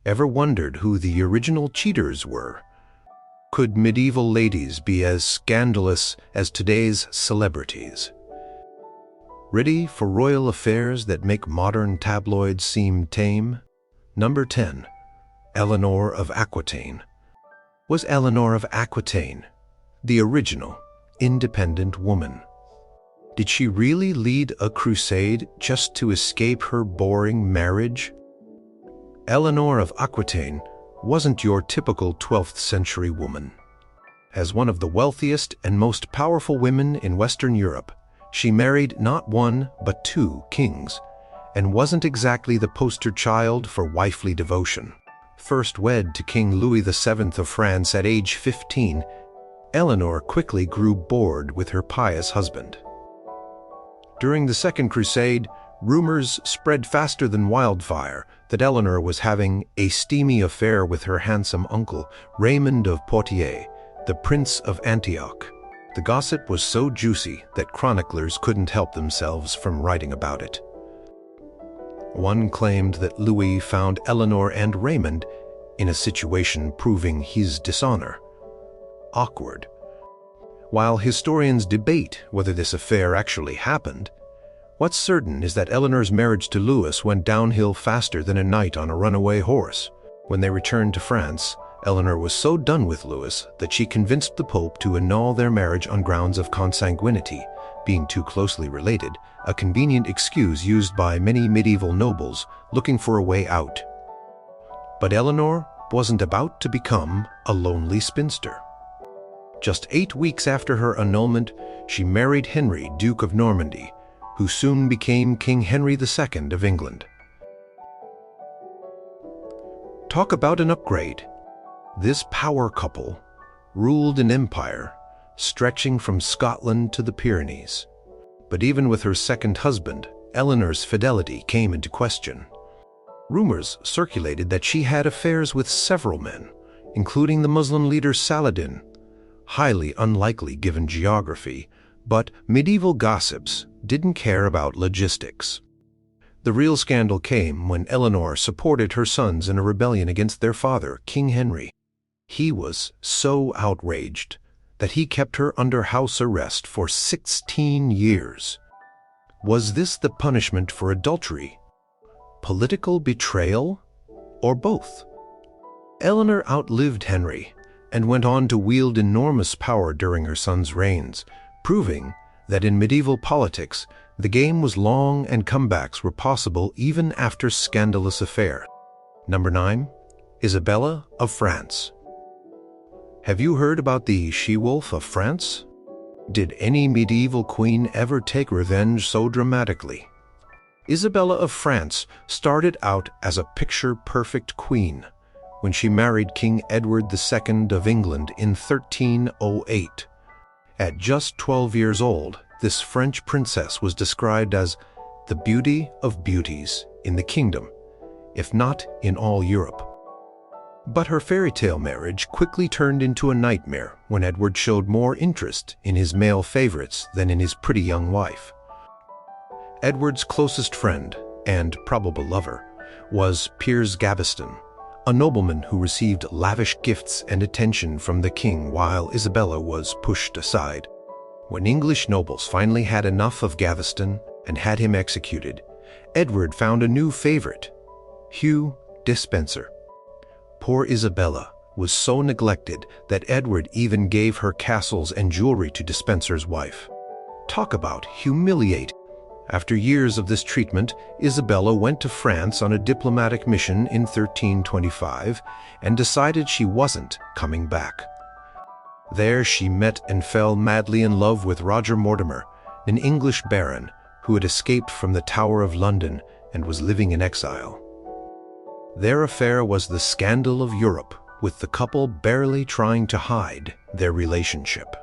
Ever wondered who the original cheaters were? Could medieval ladies be as scandalous as today's celebrities? Ready for royal affairs that make modern tabloids seem tame? Number 10. Eleanor of Aquitaine. Was Eleanor of Aquitaine the original, independent woman? Did she really lead a crusade just to escape her boring marriage? Eleanor of Aquitaine wasn't your typical 12th century woman. As one of the wealthiest and most powerful women in Western Europe, she married not one but two kings, and wasn't exactly the poster child for wifely devotion. First wed to King Louis VII of France at age 15, Eleanor quickly grew bored with her pious husband. During the Second Crusade, rumors spread faster than wildfire that Eleanor was having a steamy affair with her handsome uncle, Raymond of Poitiers, the Prince of Antioch. The gossip was so juicy that chroniclers couldn't help themselves from writing about it. One claimed that Louis found Eleanor and Raymond in a situation proving his dishonor. Awkward. While historians debate whether this affair actually happened, what's certain is that Eleanor's marriage to Louis went downhill faster than a knight on a runaway horse. When they returned to France, Eleanor was so done with Louis that she convinced the Pope to annul their marriage on grounds of consanguinity, being too closely related, a convenient excuse used by many medieval nobles looking for a way out. But Eleanor wasn't about to become a lonely spinster. Just 8 weeks after her annulment, she married Henry, Duke of Normandy, who soon became King Henry II of England. Talk about an upgrade. This power couple ruled an empire stretching from Scotland to the Pyrenees. But even with her second husband, Eleanor's fidelity came into question. Rumors circulated that she had affairs with several men, including the Muslim leader Saladin, highly unlikely given geography, but medieval gossips didn't care about logistics. The real scandal came when Eleanor supported her sons in a rebellion against their father, King Henry. He was so outraged that he kept her under house arrest for 16 years. Was this the punishment for adultery, political betrayal, or both? Eleanor outlived Henry and went on to wield enormous power during her son's reigns, proving that in medieval politics, the game was long and comebacks were possible even after scandalous affairs. Number 9. Isabella of France. Have you heard about the she-wolf of France? Did any medieval queen ever take revenge so dramatically? Isabella of France started out as a picture-perfect queen when she married King Edward II of England in 1308. At just 12 years old, this French princess was described as the beauty of beauties in the kingdom, if not in all Europe. But her fairy tale marriage quickly turned into a nightmare when Edward showed more interest in his male favorites than in his pretty young wife. Edward's closest friend, and probable lover, was Piers Gaveston, a nobleman who received lavish gifts and attention from the king while Isabella was pushed aside. When English nobles finally had enough of Gaveston and had him executed, Edward found a new favorite, Hugh Despenser. Poor Isabella was so neglected that Edward even gave her castles and jewelry to Despenser's wife. Talk about humiliating. After years of this treatment, Isabella went to France on a diplomatic mission in 1325 and decided she wasn't coming back. There she met and fell madly in love with Roger Mortimer, an English baron who had escaped from the Tower of London and was living in exile. Their affair was the scandal of Europe, with the couple barely trying to hide their relationship.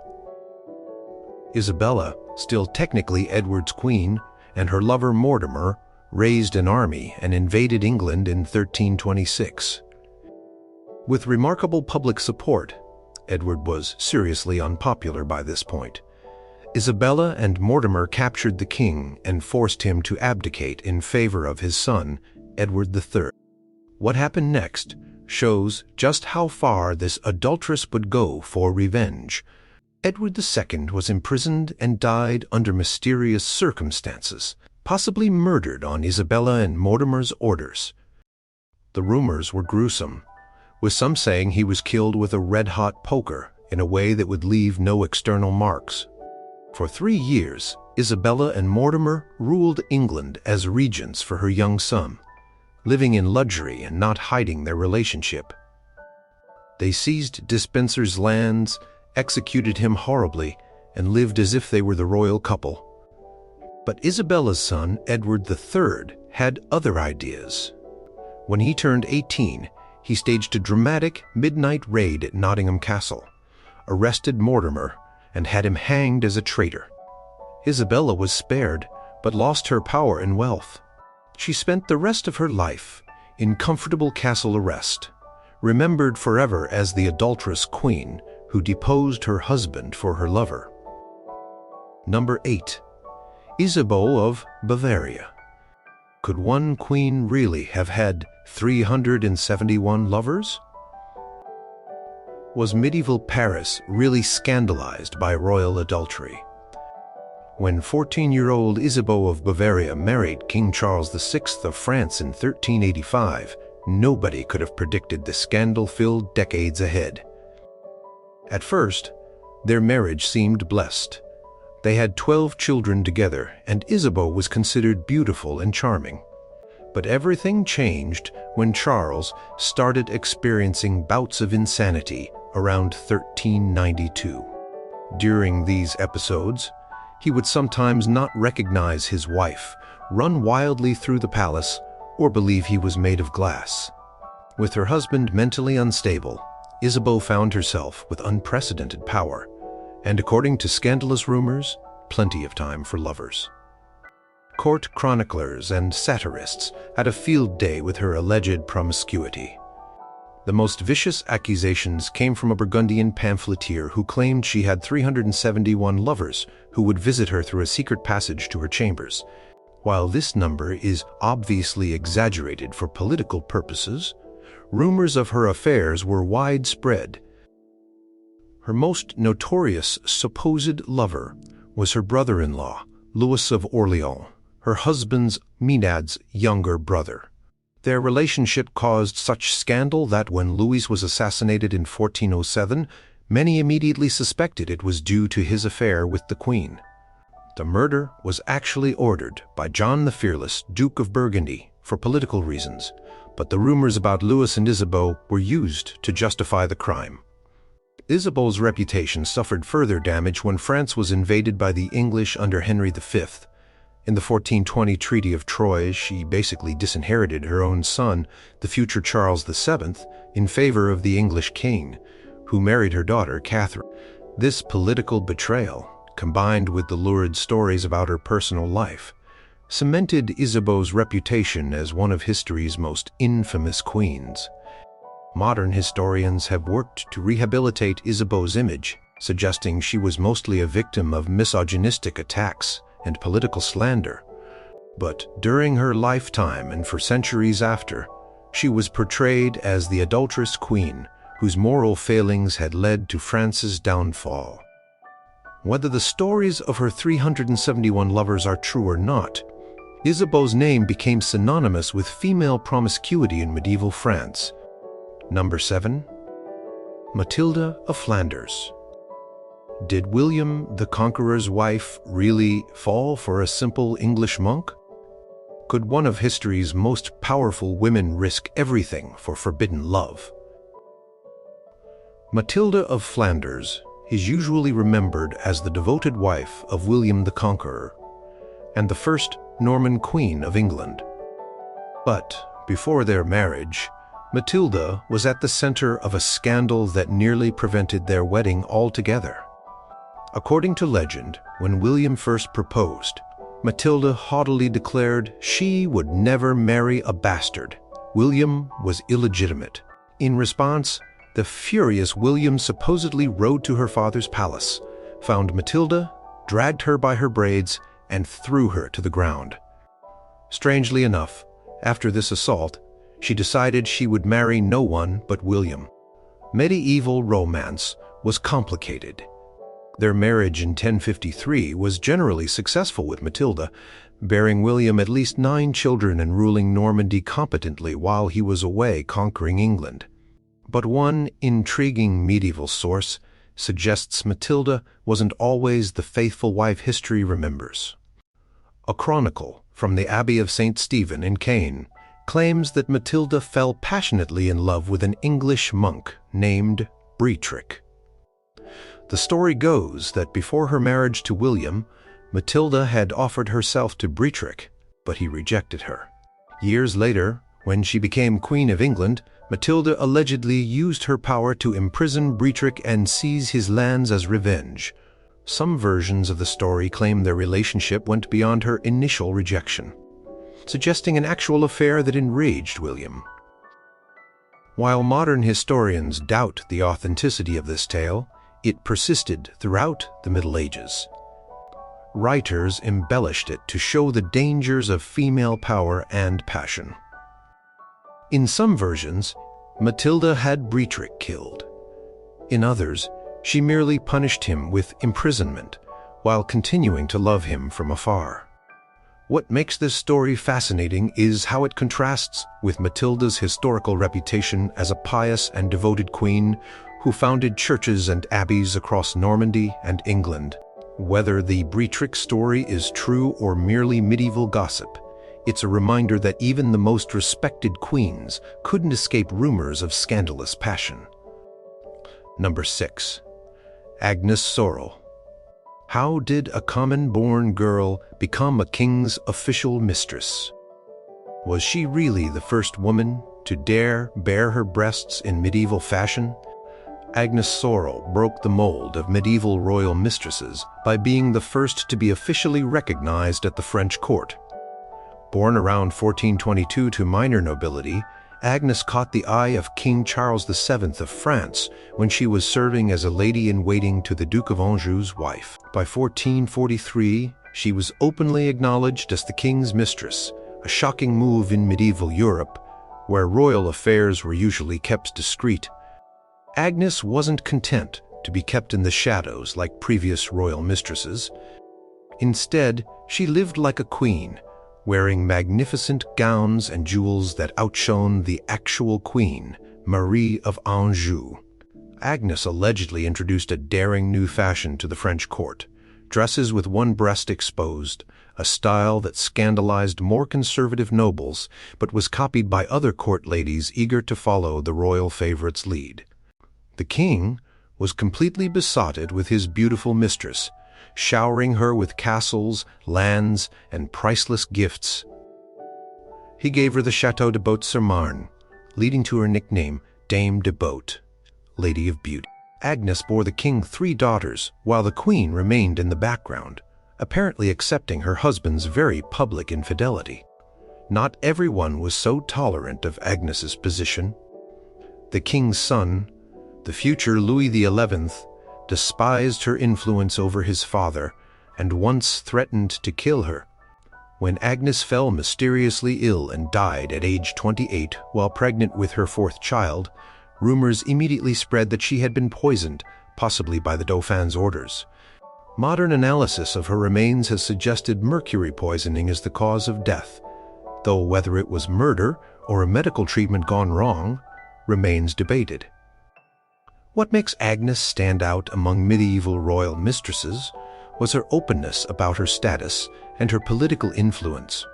Isabella, still technically Edward's queen, and her lover Mortimer raised an army and invaded England in 1326. With remarkable public support, Edward was seriously unpopular by this point. Isabella and Mortimer captured the king and forced him to abdicate in favor of his son, Edward III. What happened next shows just how far this adulteress would go for revenge. Edward II was imprisoned and died under mysterious circumstances, possibly murdered on Isabella and Mortimer's orders. The rumors were gruesome, with some saying he was killed with a red-hot poker in a way that would leave no external marks. For 3 years, Isabella and Mortimer ruled England as regents for her young son, living in luxury and not hiding their relationship. They seized Despencer's lands, executed him horribly, and lived as if they were the royal couple. But Isabella's son, Edward III, had other ideas. When he turned 18, he staged a dramatic midnight raid at Nottingham Castle, arrested Mortimer, and had him hanged as a traitor. Isabella was spared, but lost her power and wealth. She spent the rest of her life in comfortable castle arrest, remembered forever as the adulterous queen who deposed her husband for her lover. Number 8. Isabeau of Bavaria. Could one queen really have had 371 lovers? Was medieval Paris really scandalized by royal adultery? When 14-year-old Isabeau of Bavaria married King Charles VI of France in 1385, nobody could have predicted the scandal-filled decades ahead. At first, their marriage seemed blessed. They had 12 children together, and Isabeau was considered beautiful and charming. But everything changed when Charles started experiencing bouts of insanity around 1392. During these episodes, he would sometimes not recognize his wife, run wildly through the palace, or believe he was made of glass. With her husband mentally unstable, Isabeau found herself with unprecedented power, and according to scandalous rumors, plenty of time for lovers. Court chroniclers and satirists had a field day with her alleged promiscuity. The most vicious accusations came from a Burgundian pamphleteer who claimed she had 371 lovers who would visit her through a secret passage to her chambers. While this number is obviously exaggerated for political purposes, rumors of her affairs were widespread. Her most notorious supposed lover was her brother-in-law, Louis of Orleans, her husband's Menad's younger brother. Their relationship caused such scandal that when Louis was assassinated in 1407, many immediately suspected it was due to his affair with the Queen. The murder was actually ordered by John the Fearless, Duke of Burgundy, for political reasons, but the rumors about Louis and Isabeau were used to justify the crime. Isabeau's reputation suffered further damage when France was invaded by the English under Henry V. In the 1420 Treaty of Troyes, she basically disinherited her own son, the future Charles VII, in favor of the English king, who married her daughter, Catherine. This political betrayal, combined with the lurid stories about her personal life, cemented Isabeau's reputation as one of history's most infamous queens. Modern historians have worked to rehabilitate Isabeau's image, suggesting she was mostly a victim of misogynistic attacks and political slander. But during her lifetime and for centuries after, she was portrayed as the adulterous queen whose moral failings had led to France's downfall. Whether the stories of her 371 lovers are true or not, Isabeau's name became synonymous with female promiscuity in medieval France. Number 7. Matilda of Flanders. Did William the Conqueror's wife really fall for a simple English monk? Could one of history's most powerful women risk everything for forbidden love? Matilda of Flanders is usually remembered as the devoted wife of William the Conqueror and the first Norman Queen of England. But before their marriage, Matilda was at the center of a scandal that nearly prevented their wedding altogether. According to legend, when William first proposed, Matilda haughtily declared she would never marry a bastard. William was illegitimate. In response, the furious William supposedly rode to her father's palace, found Matilda, dragged her by her braids, and threw her to the ground. Strangely enough, after this assault, she decided she would marry no one but William. Medieval romance was complicated. Their marriage in 1053 was generally successful with Matilda, bearing William at least 9 children and ruling Normandy competently while he was away conquering England. But one intriguing medieval source suggests Matilda wasn't always the faithful wife history remembers. A chronicle from the Abbey of St. Stephen in Caen claims that Matilda fell passionately in love with an English monk named Breitrich. The story goes that before her marriage to William, Matilda had offered herself to Breitrich, but he rejected her. Years later, when she became Queen of England, Matilda allegedly used her power to imprison Breitrich and seize his lands as revenge. Some versions of the story claim their relationship went beyond her initial rejection, suggesting an actual affair that enraged William. While modern historians doubt the authenticity of this tale, it persisted throughout the Middle Ages. Writers embellished it to show the dangers of female power and passion. In some versions, Matilda had Breitrich killed. In others, she merely punished him with imprisonment while continuing to love him from afar. What makes this story fascinating is how it contrasts with Matilda's historical reputation as a pious and devoted queen who founded churches and abbeys across Normandy and England. Whether the Breitrich story is true or merely medieval gossip, it's a reminder that even the most respected queens couldn't escape rumors of scandalous passion. Number 6. Agnes Sorrel. How did a common-born girl become a king's official mistress? Was she really the first woman to dare bare her breasts in medieval fashion? Agnes Sorrel broke the mold of medieval royal mistresses by being the first to be officially recognized at the French court. Born around 1422 to minor nobility, Agnes caught the eye of King Charles VII of France when she was serving as a lady-in-waiting to the Duke of Anjou's wife. By 1443, she was openly acknowledged as the king's mistress, a shocking move in medieval Europe, where royal affairs were usually kept discreet. Agnes wasn't content to be kept in the shadows like previous royal mistresses. Instead, she lived like a queen, wearing magnificent gowns and jewels that outshone the actual queen, Marie of Anjou. Agnes allegedly introduced a daring new fashion to the French court, dresses with one breast exposed, a style that scandalized more conservative nobles but was copied by other court ladies eager to follow the royal favorite's lead. The king was completely besotted with his beautiful mistress, showering her with castles, lands, and priceless gifts. He gave her the Château de Botte-sur-Marne, leading to her nickname Dame de Botte, Lady of Beauty. Agnes bore the king 3 daughters, while the queen remained in the background, apparently accepting her husband's very public infidelity. Not everyone was so tolerant of Agnes's position. The king's son, the future Louis XI, despised her influence over his father and once threatened to kill her. When Agnes fell mysteriously ill and died at age 28 while pregnant with her 4th child, rumors immediately spread that she had been poisoned, possibly by the Dauphin's orders. Modern analysis of her remains has suggested mercury poisoning as the cause of death, though whether it was murder or a medical treatment gone wrong remains debated. What makes Agnes stand out among medieval royal mistresses was her openness about her status and her political influence.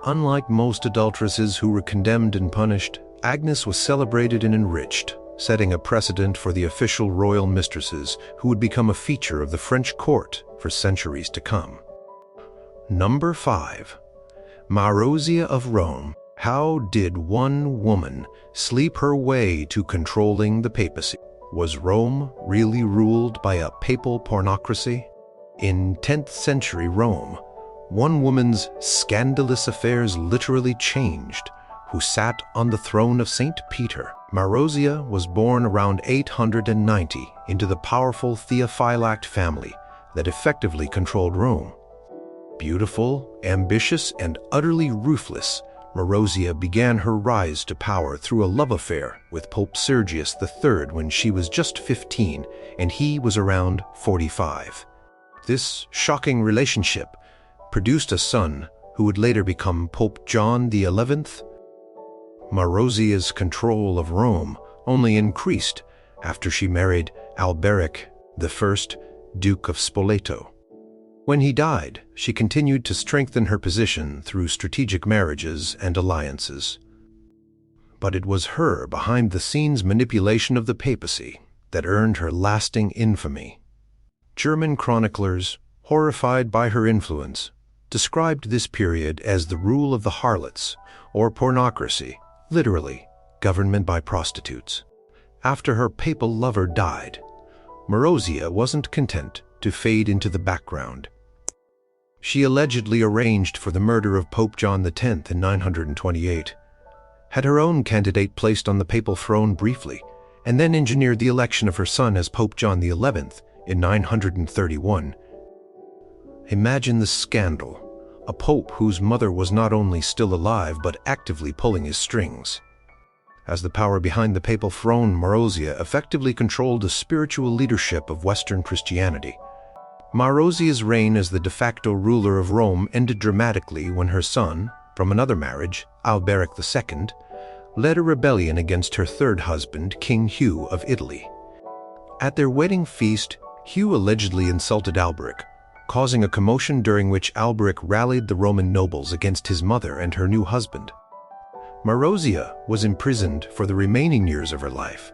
Unlike most adulteresses who were condemned and punished, Agnes was celebrated and enriched, setting a precedent for the official royal mistresses who would become a feature of the French court for centuries to come. Number 5. Morosia of Rome. How did one woman sleep her way to controlling the papacy? Was Rome really ruled by a papal pornocracy? In 10th century Rome, one woman's scandalous affairs literally changed who sat on the throne of St. Peter. Morosia was born around 890 into the powerful Theophylact family that effectively controlled Rome. Beautiful, ambitious, and utterly ruthless, Morosia began her rise to power through a love affair with Pope Sergius III when she was just 15 and he was around 45. This shocking relationship produced a son who would later become Pope John XI. Morosia's control of Rome only increased after she married Alberic I, Duke of Spoleto. When he died, she continued to strengthen her position through strategic marriages and alliances. But it was her behind-the-scenes manipulation of the papacy that earned her lasting infamy. German chroniclers, horrified by her influence, described this period as the rule of the harlots, or pornocracy, literally, government by prostitutes. After her papal lover died, Morosia wasn't content to fade into the background. She allegedly arranged for the murder of Pope John X in 928, had her own candidate placed on the papal throne briefly, and then engineered the election of her son as Pope John XI in 931. Imagine the scandal, a pope whose mother was not only still alive but actively pulling his strings. As the power behind the papal throne, Morosia effectively controlled the spiritual leadership of Western Christianity. Morosia's reign as the de facto ruler of Rome ended dramatically when her son, from another marriage, Alberic II, led a rebellion against her third husband, King Hugh of Italy. At their wedding feast, Hugh allegedly insulted Alberic, causing a commotion during which Alberic rallied the Roman nobles against his mother and her new husband. Morosia was imprisoned for the remaining years of her life,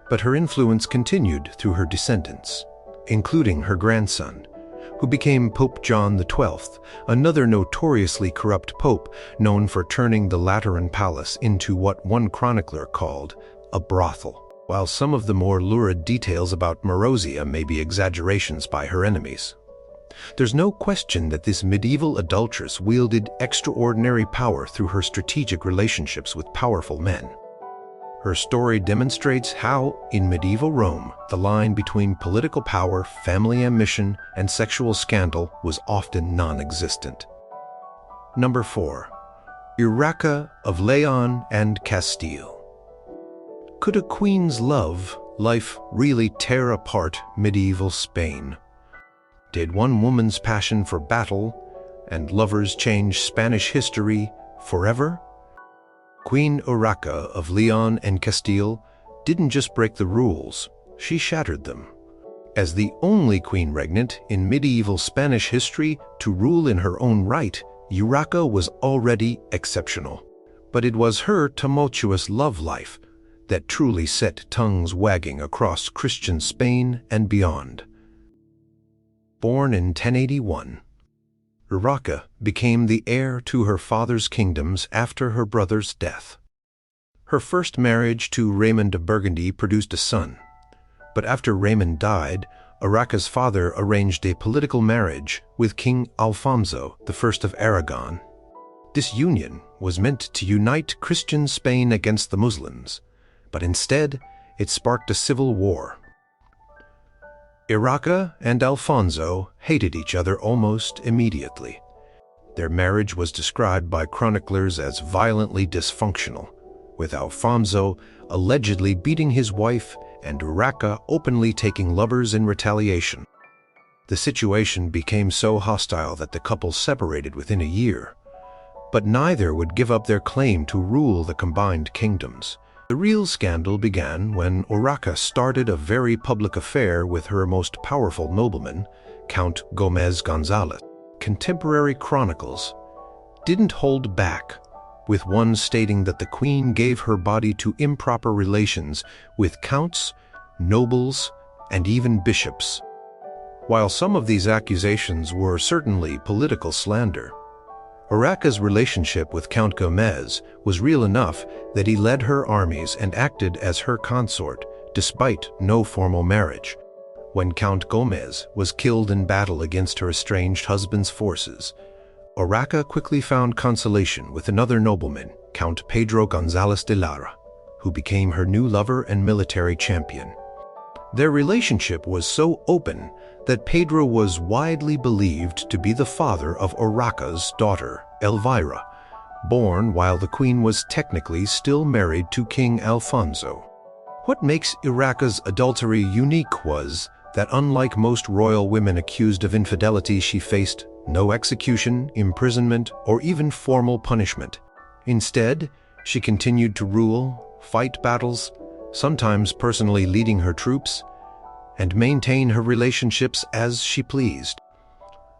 but her influence continued through her descendants, including her grandson, who became Pope John XII, another notoriously corrupt pope known for turning the Lateran Palace into what one chronicler called a brothel. While some of the more lurid details about Morosia may be exaggerations by her enemies, there's no question that this medieval adulteress wielded extraordinary power through her strategic relationships with powerful men. Her story demonstrates how, in medieval Rome, the line between political power, family ambition, and sexual scandal was often non-existent. Number 4. Iraqa of Leyon and Castile. Could a queen's life really tear apart medieval Spain? Did one woman's passion for battle and lovers change Spanish history forever? Queen Iraqa of Leyon and Castile didn't just break the rules, she shattered them. As the only queen regnant in medieval Spanish history to rule in her own right, Iraqa was already exceptional. But it was her tumultuous love life that truly set tongues wagging across Christian Spain and beyond. Born in 1081, Iraqa became the heir to her father's kingdoms after her brother's death. Her first marriage to Raymond of Burgundy produced a son, but after Raymond died, Iraqa's father arranged a political marriage with King Alfonso I of Aragon. This union was meant to unite Christian Spain against the Muslims, but instead it sparked a civil war. Iraqa and Alfonso hated each other almost immediately. Their marriage was described by chroniclers as violently dysfunctional, with Alfonso allegedly beating his wife and Iraqa openly taking lovers in retaliation. The situation became so hostile that the couple separated within a year, but neither would give up their claim to rule the combined kingdoms. The real scandal began when Iraqa started a very public affair with her most powerful nobleman, Count Gómez González. Contemporary chronicles didn't hold back, with one stating that the queen gave her body to improper relations with counts, nobles, and even bishops. While some of these accusations were certainly political slander, Iraqa's relationship with Count Gómez was real enough that he led her armies and acted as her consort, despite no formal marriage. When Count Gómez was killed in battle against her estranged husband's forces, Iraqa quickly found consolation with another nobleman, Count Pedro González de Lara, who became her new lover and military champion. Their relationship was so open that Pedro was widely believed to be the father of Iraqa's daughter, Elvira, born while the queen was technically still married to King Alfonso. What makes Iraqia's adultery unique was that unlike most royal women accused of infidelity, she faced no execution, imprisonment, or even formal punishment. Instead, she continued to rule, fight battles, sometimes personally leading her troops, and maintain her relationships as she pleased.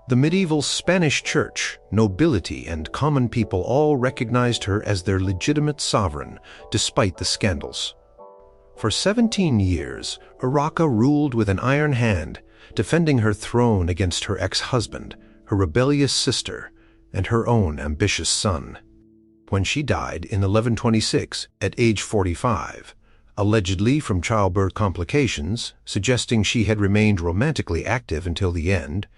The medieval Spanish church, nobility, and common people all recognized her as their legitimate sovereign, despite the scandals. For 17 years, Iraqa ruled with an iron hand, defending her throne against her ex-husband, her rebellious sister, and her own ambitious son. When she died in 1126, at age 45, allegedly from childbirth complications, suggesting she had remained romantically active until the end,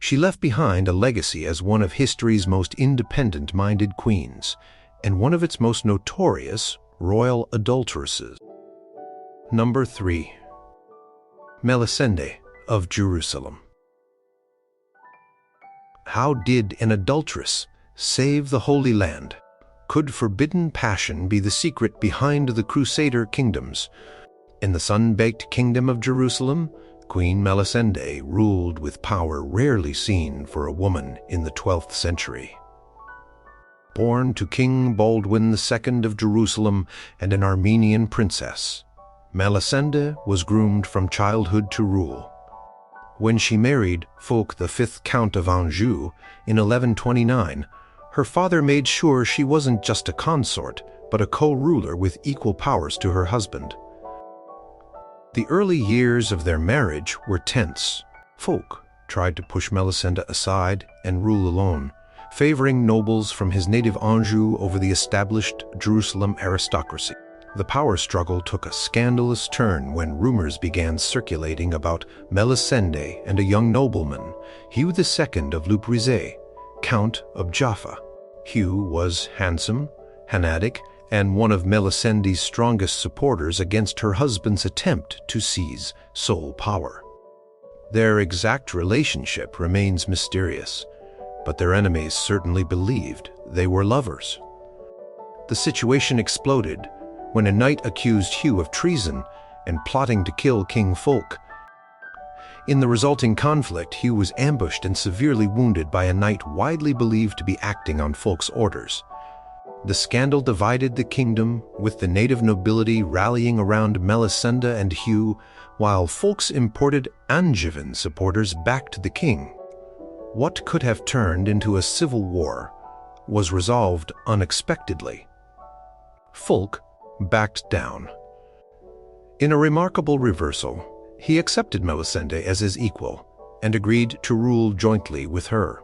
she left behind a legacy as one of history's most independent-minded queens, and one of its most notorious royal adulteresses. Number 3. Melisende of Jerusalem. How did an adulteress save the Holy Land? Could forbidden passion be the secret behind the Crusader kingdoms? In the sun-baked kingdom of Jerusalem, Queen Melisende ruled with power rarely seen for a woman in the 12th century. Born to King Baldwin II of Jerusalem and an Armenian princess, Melisende was groomed from childhood to rule. When she married Fulk V, Count of Anjou, in 1129, her father made sure she wasn't just a consort, but a co-ruler with equal powers to her husband. The early years of their marriage were tense. Fulk tried to push Melisende aside and rule alone, favoring nobles from his native Anjou over the established Jerusalem aristocracy. The power struggle took a scandalous turn when rumors began circulating about Melisende and a young nobleman, Hugh II of Loupriset, Count of Jaffa. Hugh was handsome, fanatic, and one of Melisende's strongest supporters against her husband's attempt to seize sole power. Their exact relationship remains mysterious, but their enemies certainly believed they were lovers. The situation exploded when a knight accused Hugh of treason and plotting to kill King Fulk. In the resulting conflict, Hugh was ambushed and severely wounded by a knight widely believed to be acting on Fulk's orders. The scandal divided the kingdom, with the native nobility rallying around Melisende and Hugh, while Fulk's imported Angevin supporters backed the king. What could have turned into a civil war was resolved unexpectedly. Fulk backed down. In a remarkable reversal, he accepted Melisende as his equal and agreed to rule jointly with her.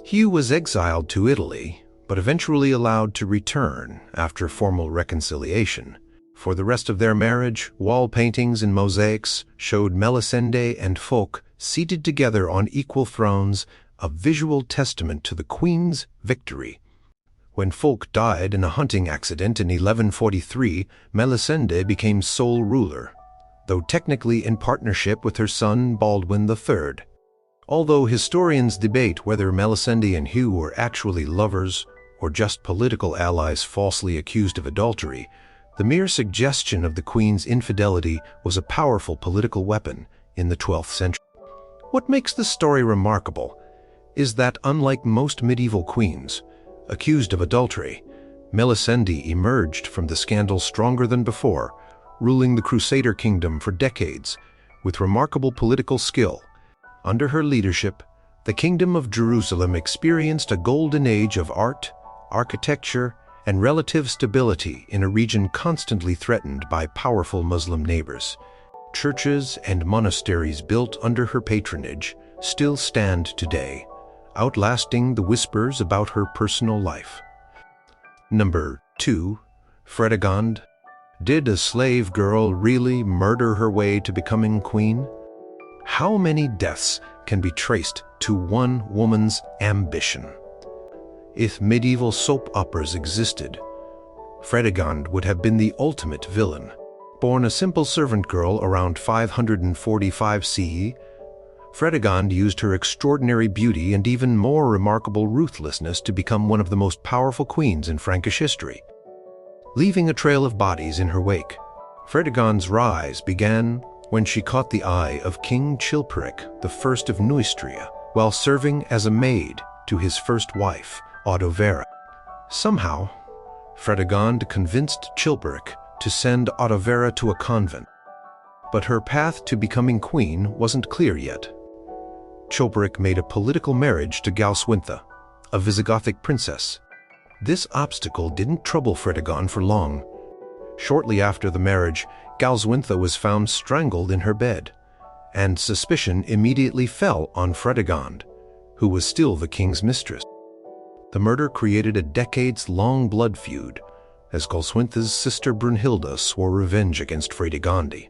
Hugh was exiled to Italy, but eventually allowed to return after formal reconciliation. For the rest of their marriage, wall paintings and mosaics showed Melisende and Fulk seated together on equal thrones, a visual testament to the queen's victory. When Fulk died in a hunting accident in 1143, Melisende became sole ruler, though technically in partnership with her son Baldwin III. Although historians debate whether Melisende and Hugh were actually lovers or just political allies falsely accused of adultery, the mere suggestion of the queen's infidelity was a powerful political weapon in the 12th century. What makes the story remarkable is that, unlike most medieval queens accused of adultery, Melisende emerged from the scandal stronger than before, ruling the Crusader kingdom for decades with remarkable political skill. Under her leadership, the Kingdom of Jerusalem experienced a golden age of art, architecture, and relative stability in a region constantly threatened by powerful Muslim neighbors. Churches and monasteries built under her patronage still stand today, outlasting the whispers about her personal life. Number 2. Fredagand. Did a slave girl really murder her way to becoming queen? How many deaths can be traced to one woman's ambition? If medieval soap operas existed, Fredagand would have been the ultimate villain. Born a simple servant girl around 545 CE, Fredagand used her extraordinary beauty and even more remarkable ruthlessness to become one of the most powerful queens in Frankish history. Leaving a trail of bodies in her wake, Fredagand's rise began when she caught the eye of King Chilperic I of Neustria while serving as a maid to his first wife, Adulteresses. Somehow, Fredagand convinced Chilperic to send Adulteresses to a convent, but her path to becoming queen wasn't clear yet. Chilperic made a political marriage to Galswintha, a Visigothic princess. This obstacle didn't trouble Fredagand for long. Shortly after the marriage, Galswintha was found strangled in her bed, and suspicion immediately fell on Fredagand, who was still the king's mistress. The murder created a decades-long blood feud, as Galswintha's sister Brunhilda swore revenge against Fredagand.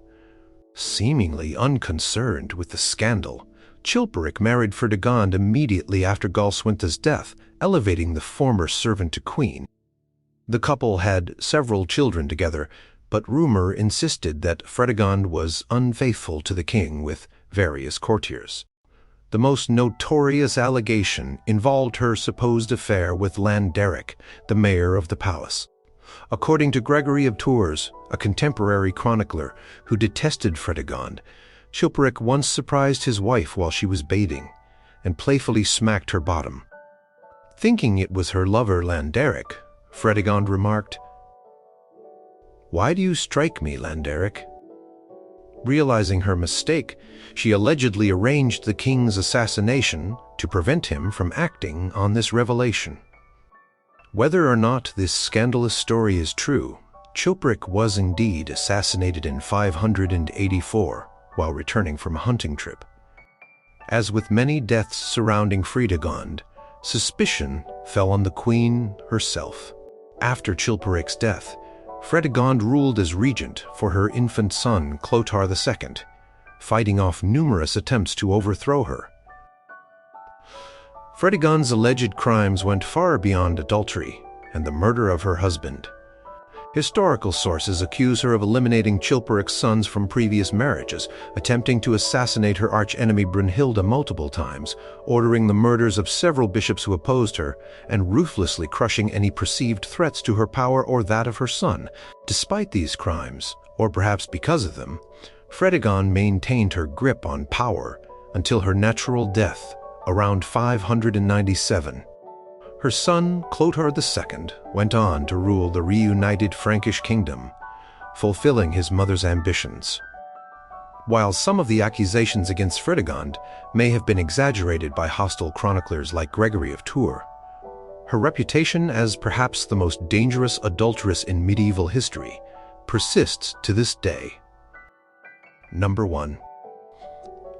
Seemingly unconcerned with the scandal, Chilperic married Fredagand immediately after Galswintha's death, elevating the former servant to queen. The couple had several children together, but rumor insisted that Fredagand was unfaithful to the king with various courtiers. The most notorious allegation involved her supposed affair with Landeric, the mayor of the palace. According to Gregory of Tours, a contemporary chronicler who detested Fredagand, Chilperic once surprised his wife while she was bathing and playfully smacked her bottom. Thinking it was her lover Landeric, Fredagand remarked, "Why do you strike me, Landeric?" Realizing her mistake, she allegedly arranged the king's assassination to prevent him from acting on this revelation. Whether or not this scandalous story is true, Chilperic was indeed assassinated in 584 while returning from a hunting trip. As with many deaths surrounding Fredagand, suspicion fell on the queen herself. After Chilperic's death, Fredagand ruled as regent for her infant son Clothar II, fighting off numerous attempts to overthrow her. Fredagand's alleged crimes went far beyond adultery and the murder of her husband. Historical sources accuse her of eliminating Chilperic's sons from previous marriages, attempting to assassinate her archenemy Brunhilda multiple times, ordering the murders of several bishops who opposed her, and ruthlessly crushing any perceived threats to her power or that of her son. Despite these crimes, or perhaps because of them, Fredagand maintained her grip on power until her natural death around 597. Her son, Clothar II, went on to rule the reunited Frankish kingdom, fulfilling his mother's ambitions. While some of the accusations against Fredagand may have been exaggerated by hostile chroniclers like Gregory of Tours, her reputation as perhaps the most dangerous adulteress in medieval history persists to this day. Number 1.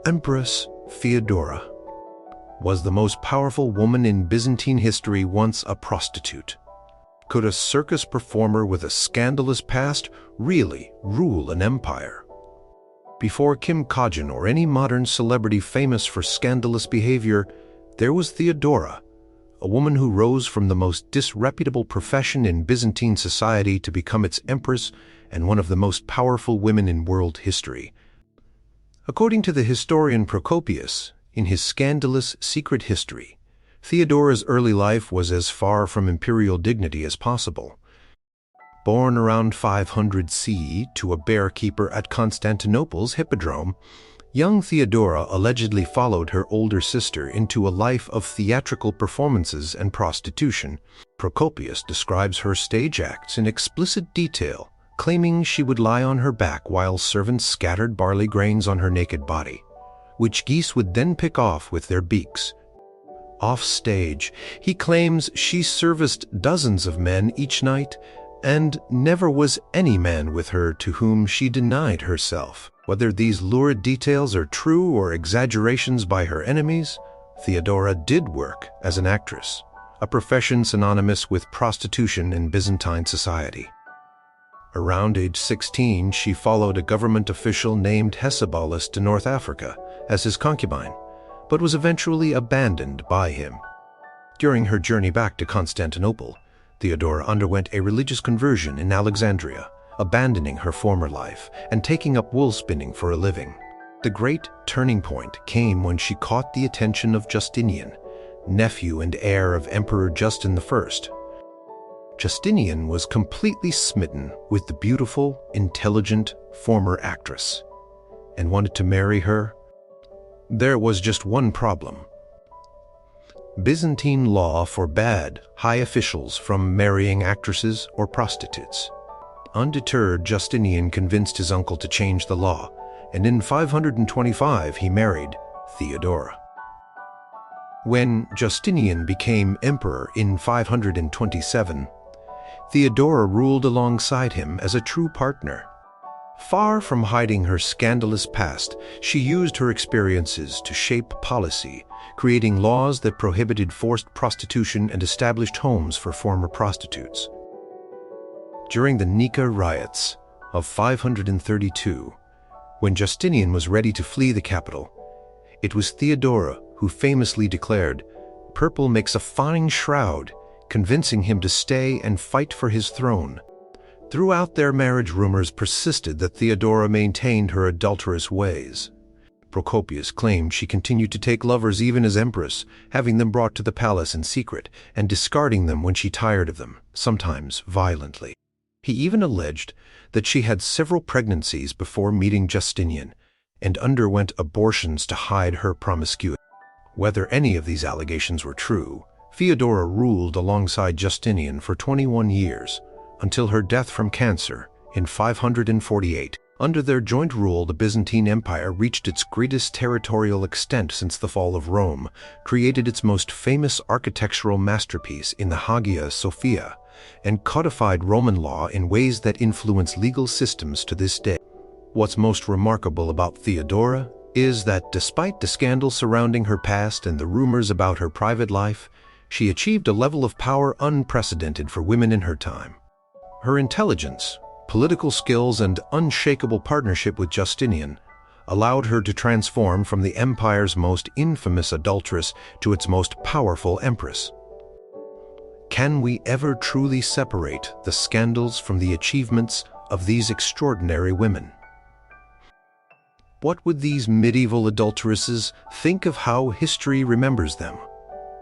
Empress Theodora was the most powerful woman in Byzantine history, once a prostitute. Could a circus performer with a scandalous past really rule an empire? Before Kim Kardashian or any modern celebrity famous for scandalous behavior, there was Theodora, a woman who rose from the most disreputable profession in Byzantine society to become its empress and one of the most powerful women in world history. According to the historian Procopius, in his scandalous secret history, Theodora's early life was as far from imperial dignity as possible. Born around 500 CE to a bear-keeper at Constantinople's Hippodrome, young Theodora allegedly followed her older sister into a life of theatrical performances and prostitution. Procopius describes her stage acts in explicit detail, claiming she would lie on her back while servants scattered barley grains on her naked body, which geese would then pick off with their beaks. Off stage, he claims she serviced dozens of men each night, and never was any man with her to whom she denied herself. Whether these lurid details are true or exaggerations by her enemies, Theodora did work as an actress, a profession synonymous with prostitution in Byzantine society. Around age 16, she followed a government official named Hesebulus to North Africa as his concubine, but was eventually abandoned by him. During her journey back to Constantinople, Theodora underwent a religious conversion in Alexandria, abandoning her former life and taking up wool spinning for a living. The great turning point came when she caught the attention of Justinian, nephew and heir of Emperor Justin I. Justinian was completely smitten with the beautiful, intelligent former actress and wanted to marry her. There was just one problem. Byzantine law forbade high officials from marrying actresses or prostitutes. Undeterred, Justinian convinced his uncle to change the law, and in 525 he married Theodora. When Justinian became emperor in 527, Theodora ruled alongside him as a true partner. Far from hiding her scandalous past, she used her experiences to shape policy, creating laws that prohibited forced prostitution and established homes for former prostitutes. During the Nika riots of 532, when Justinian was ready to flee the capital, it was Theodora who famously declared, "Purple makes a fine shroud," convincing him to stay and fight for his throne. Throughout their marriage, rumors persisted that Theodora maintained her adulterous ways. Procopius claimed she continued to take lovers even as empress, having them brought to the palace in secret and discarding them when she tired of them, sometimes violently. He even alleged that she had several pregnancies before meeting Justinian and underwent abortions to hide her promiscuity. Whether any of these allegations were true, Theodora ruled alongside Justinian for 21 years, until her death from cancer in 548. Under their joint rule, the Byzantine Empire reached its greatest territorial extent since the fall of Rome, created its most famous architectural masterpiece in the Hagia Sophia, and codified Roman law in ways that influence legal systems to this day. What's most remarkable about Theodora is that despite the scandal surrounding her past and the rumors about her private life, she achieved a level of power unprecedented for women in her time. Her intelligence, political skills, and unshakable partnership with Justinian allowed her to transform from the empire's most infamous adulteress to its most powerful empress. Can we ever truly separate the scandals from the achievements of these extraordinary women? What would these medieval adulteresses think of how history remembers them?